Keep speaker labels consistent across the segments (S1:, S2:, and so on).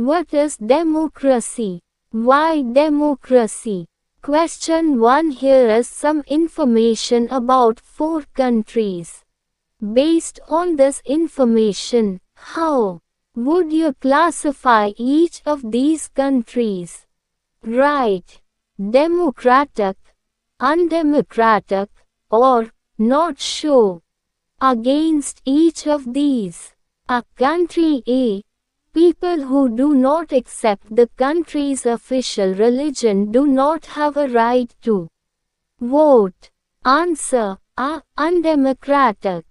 S1: What is democracy? Why democracy? Question 1. Here is some information about 4 countries. Based on this information, how would you classify each of these countries? Right. Democratic, undemocratic, or not sure. Against each of these. A country A. People who do not accept the country's official religion do not have a right to vote. Answer A. Undemocratic.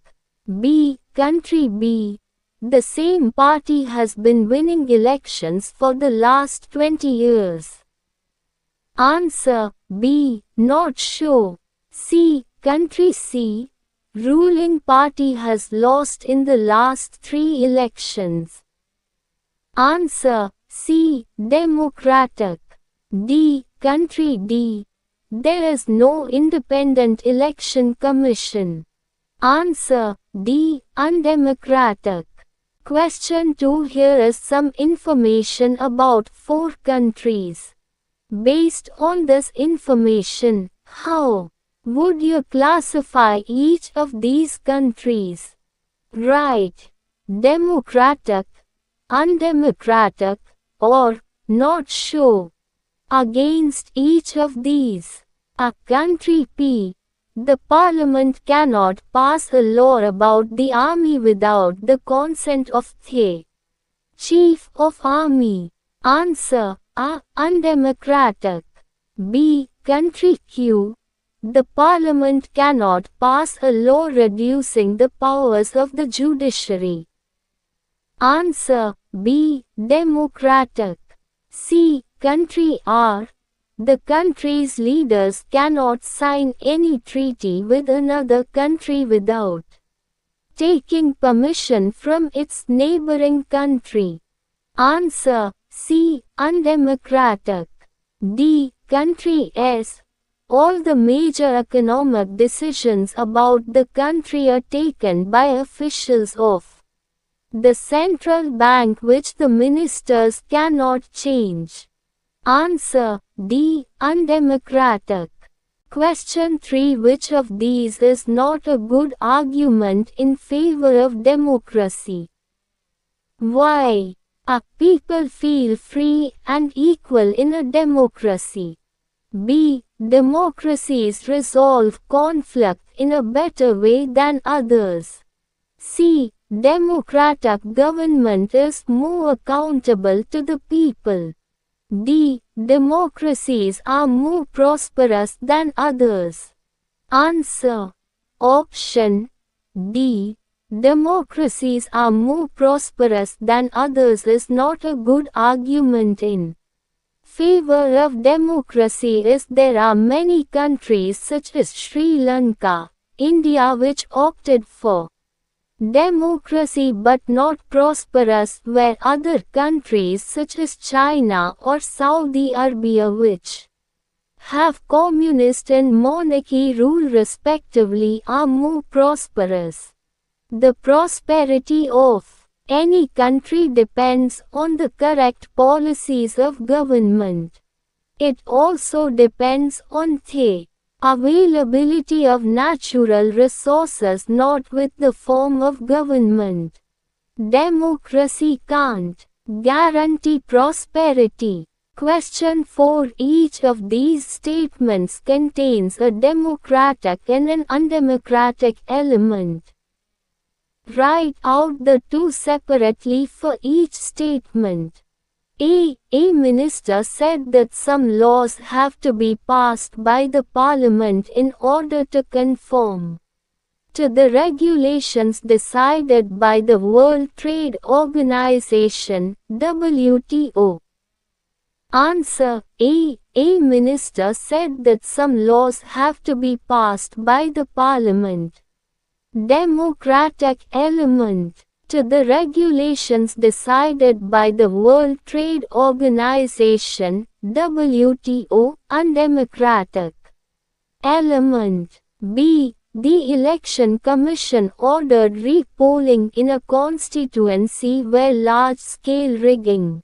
S1: B. Country B. The same party has been winning elections for the last 20 years. Answer B. Not sure. C. Country C. Ruling party has lost in the last 3 elections. Answer C. Democratic. D. Country D. There is no independent election commission. Answer D. Undemocratic. Question 2. Here is some information about 4 countries. Based on this information, how would you classify each of these countries? Right. Democratic, undemocratic, or not sure. Against each of these. A country P. The parliament cannot pass a law about the army without the consent of the chief of army. Answer A. Undemocratic. B. Country Q. The parliament cannot pass a law reducing the powers of the judiciary. Answer B. Democratic. C. Country R. The country's leaders cannot sign any treaty with another country without taking permission from its neighboring country. Answer C. Undemocratic. D. Country S. All the major economic decisions about the country are taken by officials of the central bank, which the ministers cannot change. Answer D. Undemocratic. Question 3. Which of these is not a good argument in favor of democracy? Why? A. People feel free and equal in a democracy. B. Democracies resolve conflict in a better way than others. C. Democratic government is more accountable to the people. D. Democracies are more prosperous than others. Answer. Option D. Democracies are more prosperous than others is not a good argument in favor of democracy, as there are many countries such as Sri Lanka, India which opted for democracy but not prosperous, where other countries such as China or Saudi Arabia, which have communist and monarchy rule respectively, are more prosperous. The prosperity of any country depends on the correct policies of government. It also depends on the availability of natural resources, not with the form of government. Democracy can't guarantee prosperity. Question 4. Each of these statements contains a democratic and an undemocratic element. Write out the two separately for each statement. A minister said that some laws have to be passed by the parliament in order to conform to the regulations decided by the World Trade Organization, WTO. Answer. A minister said that some laws have to be passed by the parliament. Democratic element. To the regulations decided by the World Trade Organization, WTO, undemocratic element. B. The Election Commission ordered re-polling in a constituency where large-scale rigging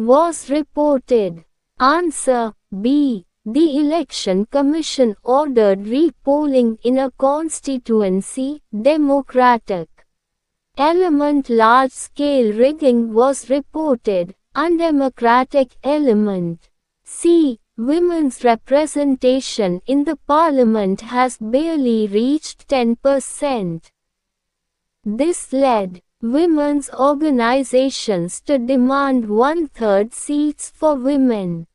S1: was reported? Answer B. The Election Commission ordered repolling in a constituency. Democratic element. Large-scale rigging was reported. Undemocratic element. C. Women's representation in the parliament has barely reached 10%. This led women's organizations to demand 1/3 seats for women.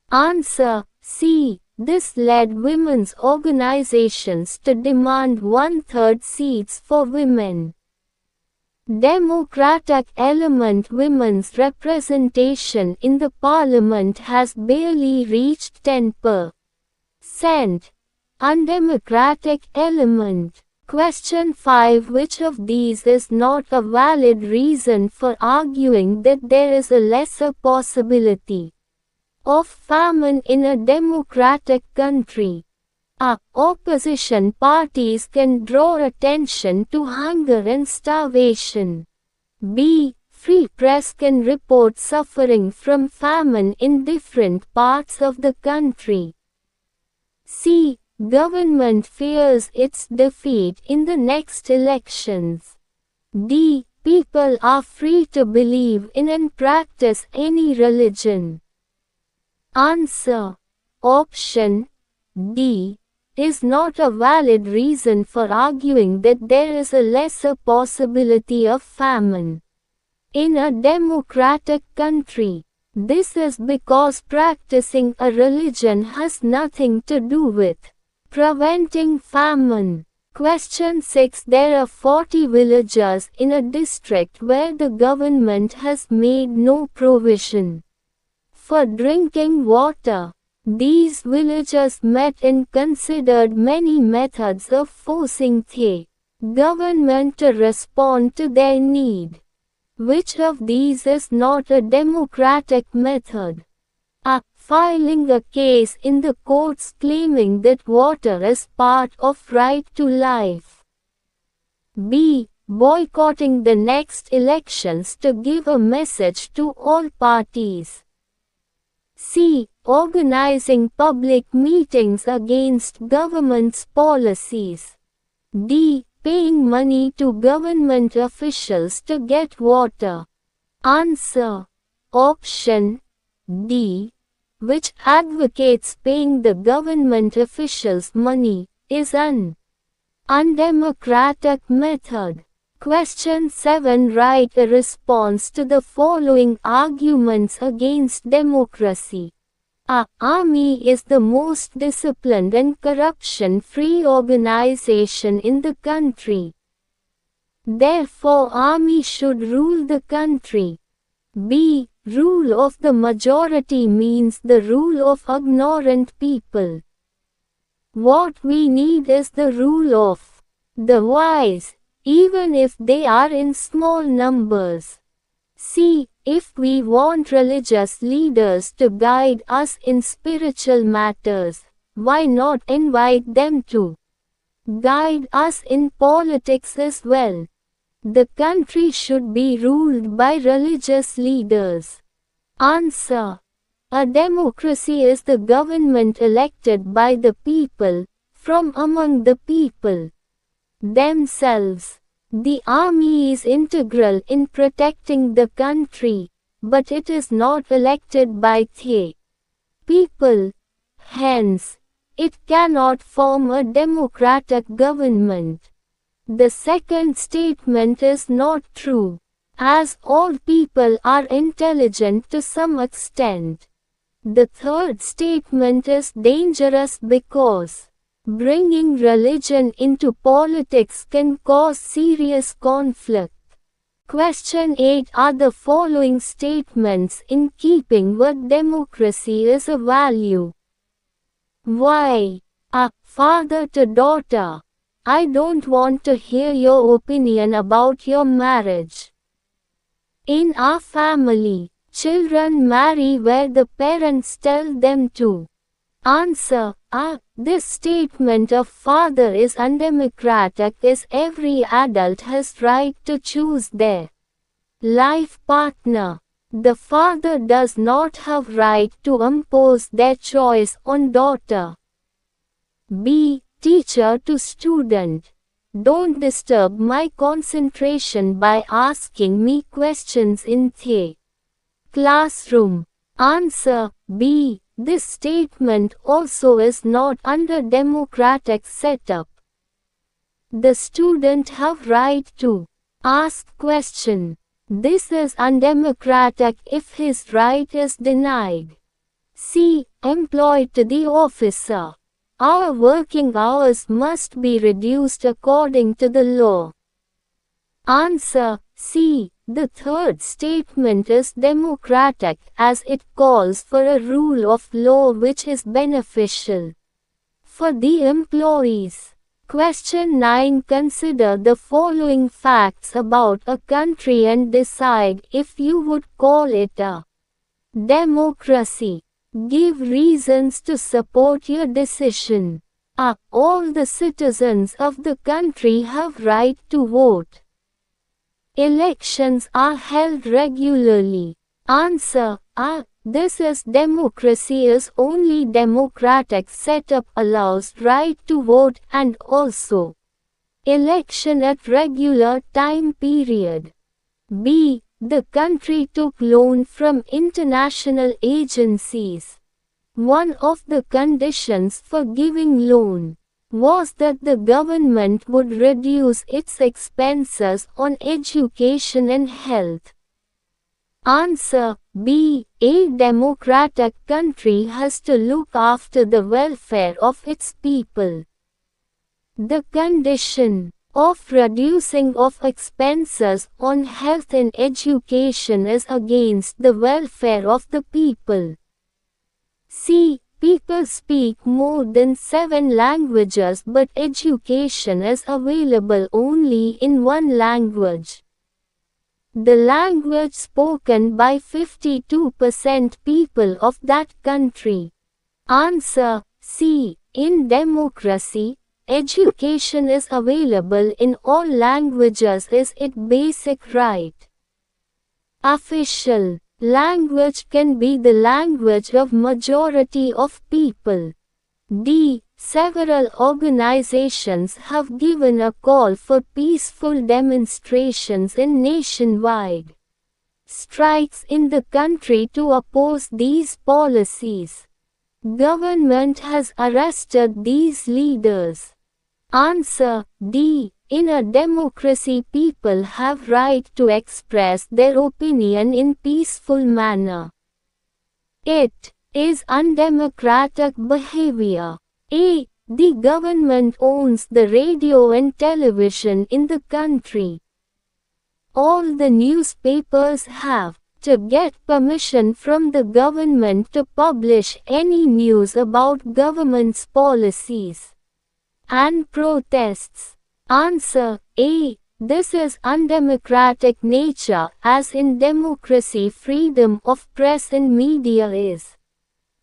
S1: Answer C. This led women's organizations to demand 1/3 seats for women. Democratic element. Women's representation in the parliament has barely reached 10%. Undemocratic element. Question 5. Which of these is not a valid reason for arguing that there is a lesser possibility of famine in a democratic country? A. Opposition parties can draw attention to hunger and starvation. B. Free press can report suffering from famine in different parts of the country. C. Government fears its defeat in the next elections. D. People are free to believe in and practice any religion. Answer. Option D is not a valid reason for arguing that there is a lesser possibility of famine in a democratic country. This is because practicing a religion has nothing to do with preventing famine. Question 6. There are 40 villages in a district where the government has made no provision for drinking water. These villages met and considered many methods of forcing the government to respond to their need. Which of these is not a democratic method? A. Filing a case in the courts claiming that water is part of right to life. B. Boycotting the next elections to give a message to all parties. C. Organizing public meetings against government's policies. D. Paying money to government officials to get water. Answer. Option D, which advocates paying the government officials money, is an undemocratic method. Question 7. Write a response to the following arguments against democracy. A. Army is the most disciplined and corruption-free organization in the country. Therefore, army should rule the country. B. Rule of the majority means the rule of ignorant people. What we need is the rule of the wise, even if they are in small numbers. C. If we want religious leaders to guide us in spiritual matters, why not invite them to guide us in politics as well? The country should be ruled by religious leaders. Answer. A democracy is the government elected by the people, from among the people themselves. The army is integral in protecting the country, but it is not elected by the people. Hence, it cannot form a democratic government. The second statement is not true, as all people are intelligent to some extent. The third statement is dangerous because bringing religion into politics can cause serious conflict. Question 8. Are the following statements in keeping with democracy is a value? Why? A. Father to daughter. I don't want to hear your opinion about your marriage. In our family, children marry where the parents tell them to. Answer. A. This statement of father is undemocratic as every adult has right to choose their life partner. The father does not have right to impose their choice on daughter. B. Teacher to student. Don't disturb my concentration by asking me questions in the classroom. Answer B. This statement also is not under democratic setup. The student have right to ask question. This is undemocratic if his right is denied. C. Employed to the officer. Our working hours must be reduced according to the law. Answer C. The third statement is democratic as it calls for a rule of law which is beneficial for the employees. Question 9. Consider the following facts about a country and decide if you would call it a democracy. Give reasons to support your decision. A. All the citizens of the country have right to vote. Elections are held regularly. Answer A. This is democracy is only democratic setup allows right to vote and also election at regular time period. B. The country took loan from international agencies. One of the conditions for giving loan was that the government would reduce its expenses on education and health. Answer B. A democratic country has to look after the welfare of its people. The condition of reducing of expenses on health and education is against the welfare of the people. C. People speak more than 7 languages but education is available only in one language. The language spoken by 52% people of that country. Answer C. In democracy, education is available in all languages is its basic right. Official language can be the language of majority of people. D. Several organizations have given a call for peaceful demonstrations and nationwide strikes in the country to oppose these policies. Government has arrested these leaders. Answer D. In a democracy, people have right to express their opinion in peaceful manner. It is undemocratic behavior. A. The government owns the radio and television in the country. All the newspapers have to get permission from the government to publish any news about government's policies and protests. Answer A. This is undemocratic nature as in democracy freedom of press and media is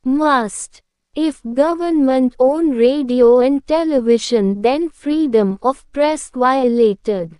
S1: must. If government own radio and television then freedom of press violated.